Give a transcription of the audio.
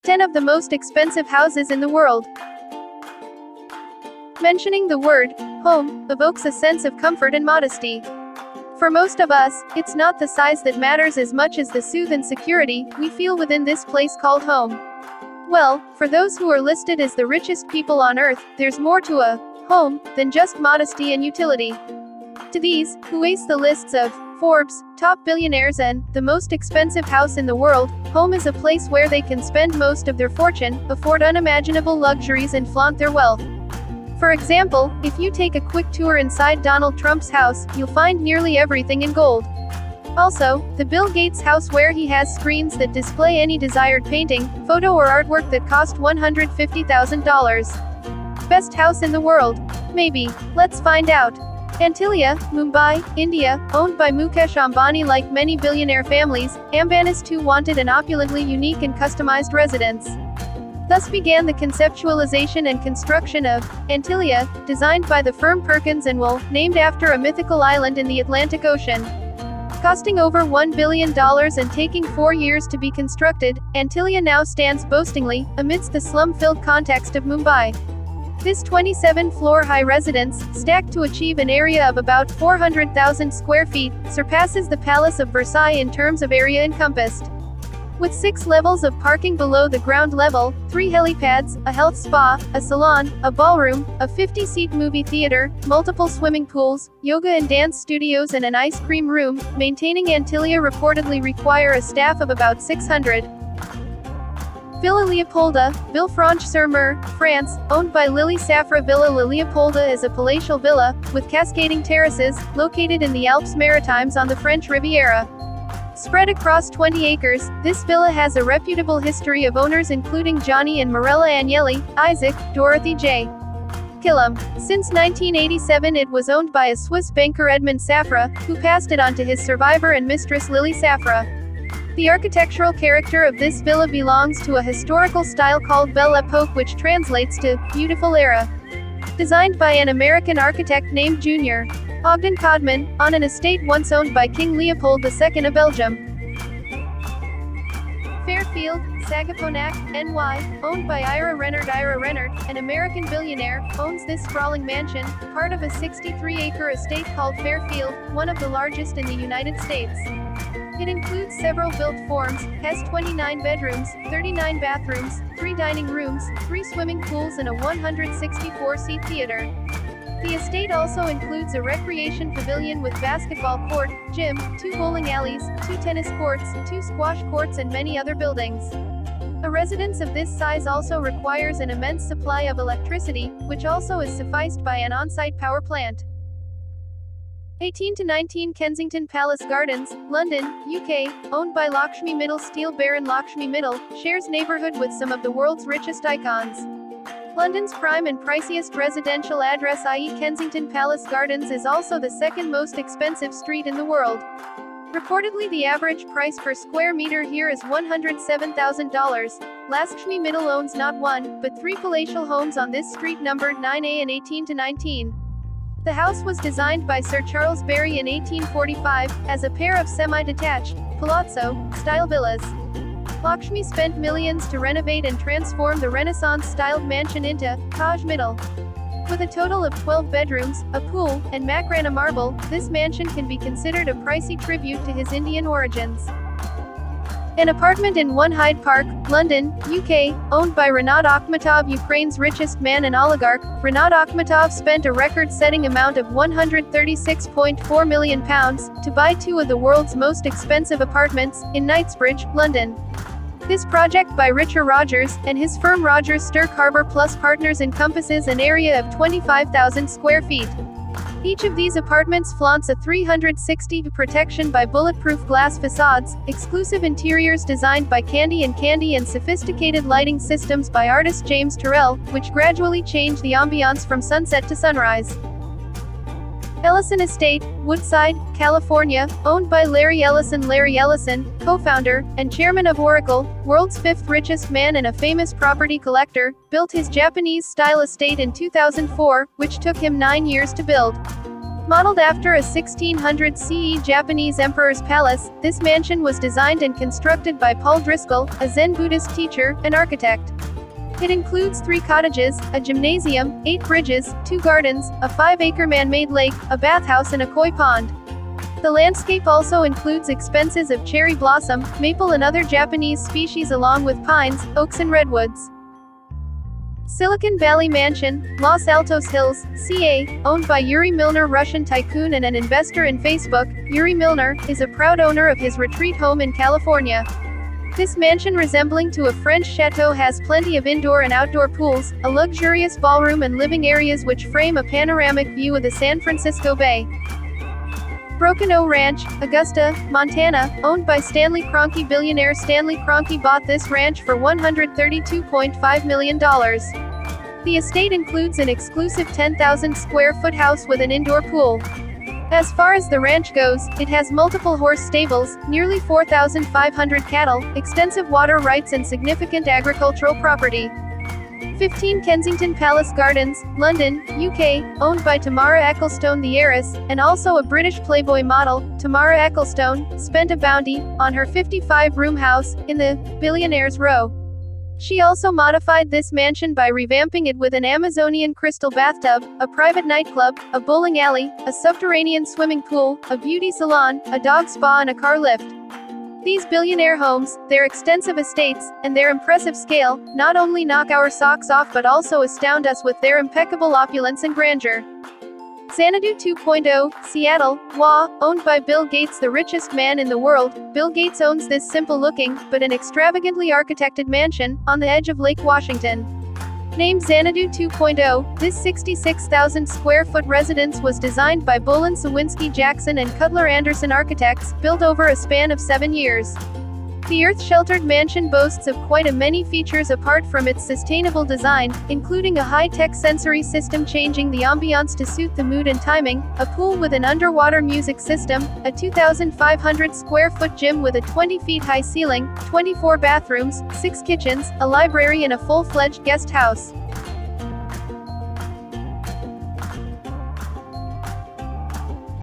10 of the most expensive houses in the world. Mentioning the word home evokes a sense of comfort and modesty. For most of us, it's not the size that matters as much as the soothe and security we feel within this place called home. Well, for those who are listed as the richest people on earth, there's more to a home than just modesty and utility. To these, who ace the lists of Forbes, top billionaires and the most expensive house in the world, home is a place where they can spend most of their fortune, afford unimaginable luxuries and flaunt their wealth. For example, if you take a quick tour inside Donald Trump's house, you'll find nearly everything in gold. Also, the Bill Gates house where he has screens that display any desired painting, photo or artwork that cost $150,000. Best house in the world? Maybe. Let's find out. Antilia, Mumbai, India, owned by Mukesh Ambani. Like many billionaire families, Ambanis too wanted an opulently unique and customized residence. Thus began the conceptualization and construction of Antilia, designed by the firm Perkins & Will, named after a mythical island in the Atlantic Ocean. Costing over $1 billion and taking 4 years to be constructed, Antilia now stands boastingly amidst the slum-filled context of Mumbai. This 27-floor-high residence, stacked to achieve an area of about 400,000 square feet, surpasses the Palace of Versailles in terms of area encompassed. With 6 levels of parking below the ground level, 3 helipads, a health spa, a salon, a ballroom, a 50-seat movie theater, multiple swimming pools, yoga and dance studios and an ice cream room, maintaining Antilia reportedly require a staff of about 600. Villa Leopolda, Villefranche-sur-Mer, France, owned by Lily Safra. Villa La Leopolda is a palatial villa, with cascading terraces, located in the Alpes Maritimes on the French Riviera. Spread across 20 acres, this villa has a reputable history of owners including Johnny and Marella Agnelli, Isaac, Dorothy J. Killam. Since 1987 it was owned by a Swiss banker Edmund Safra, who passed it on to his survivor and mistress Lily Safra. The architectural character of this villa belongs to a historical style called Belle Epoque, which translates to beautiful era. Designed by an American architect named Jr. Ogden Codman, on an estate once owned by King Leopold II of Belgium. Fairfield, Sagaponack, NY, owned by Ira Renard. Ira Renard, an American billionaire, owns this sprawling mansion, part of a 63-acre estate called Fairfield, one of the largest in the United States. It includes several built forms, has 29 bedrooms, 39 bathrooms, 3 dining rooms, 3 swimming pools and a 164-seat theater. The estate also includes a recreation pavilion with basketball court, gym, 2 bowling alleys, 2 tennis courts, 2 squash courts and many other buildings. A residence of this size also requires an immense supply of electricity, which also is sufficed by an on-site power plant. 18 to 19 Kensington Palace Gardens, London, UK, owned by Lakshmi Mittal. Steel Baron Lakshmi Mittal, shares neighborhood with some of the world's richest icons. London's prime and priciest residential address, i.e. Kensington Palace Gardens, is also the second most expensive street in the world. Reportedly the average price per square meter here is $107,000. Lakshmi Mittal owns not one, but 3 palatial homes on this street numbered 9A and 18 to 19. The house was designed by Sir Charles Barry in 1845, as a pair of semi-detached, palazzo-style villas. Lakshmi spent millions to renovate and transform the Renaissance-styled mansion into Taj Mittal. With a total of 12 bedrooms, a pool, and Makrana marble, this mansion can be considered a pricey tribute to his Indian origins. An apartment in 1 Hyde Park, London, UK, owned by Rinat Akhmatov, Ukraine's richest man and oligarch. Rinat Akhmatov spent a record-setting amount of £136.4 million to buy 2 of the world's most expensive apartments, in Knightsbridge, London. This project by Richard Rogers, and his firm Rogers Stirk Harbour Plus Partners encompasses an area of 25,000 square feet. Each of these apartments flaunts a 360° protection by bulletproof glass facades, exclusive interiors designed by Candy & Candy and sophisticated lighting systems by artist James Turrell, which gradually change the ambiance from sunset to sunrise. Ellison Estate, Woodside, California, owned by Larry Ellison. Larry Ellison, co-founder, and chairman of Oracle, world's 5th richest man and a famous property collector, built his Japanese-style estate in 2004, which took him 9 years to build. Modeled after a 1600 CE Japanese emperor's palace, this mansion was designed and constructed by Paul Driscoll, a Zen Buddhist teacher and architect. It includes 3 cottages, a gymnasium, 8 bridges, 2 gardens, a 5-acre man-made lake, a bathhouse and a koi pond. The landscape also includes expanses of cherry blossom, maple and other Japanese species along with pines, oaks and redwoods. Silicon Valley Mansion, Los Altos Hills, CA, owned by Yuri Milner, Russian tycoon and an investor in Facebook. Yuri Milner is a proud owner of his retreat home in California. This mansion, resembling to a French chateau, has plenty of indoor and outdoor pools, a luxurious ballroom and living areas which frame a panoramic view of the San Francisco Bay. Broken O Ranch, Augusta, Montana, owned by Stanley Kroenke. Billionaire Stanley Kroenke bought this ranch for $132.5 million. The estate includes an exclusive 10,000 square foot house with an indoor pool. As far as the ranch goes, it has multiple horse stables, nearly 4,500 cattle, extensive water rights and significant agricultural property. 15 Kensington Palace Gardens, London, UK, owned by Tamara Ecclestone the heiress, and also a British Playboy model. Tamara Ecclestone spent a bounty on her 55-room house in the Billionaires Row. She also modified this mansion by revamping it with an Amazonian crystal bathtub, a private nightclub, a bowling alley, a subterranean swimming pool, a beauty salon, a dog spa and a car lift. These billionaire homes, their extensive estates, and their impressive scale, not only knock our socks off but also astound us with their impeccable opulence and grandeur. Xanadu 2.0, Seattle, WA, owned by Bill Gates, the richest man in the world. Bill Gates owns this simple-looking, but an extravagantly architected mansion, on the edge of Lake Washington. Named Xanadu 2.0, this 66,000 square foot residence was designed by Bolin Sawinski Jackson and Cutler Anderson Architects, built over a span of 7 years. The earth-sheltered mansion boasts of quite a many features apart from its sustainable design, including a high-tech sensory system changing the ambiance to suit the mood and timing, a pool with an underwater music system, a 2,500 square foot gym with a 20 feet high ceiling, 24 bathrooms, 6 kitchens, a library and a full-fledged guest house.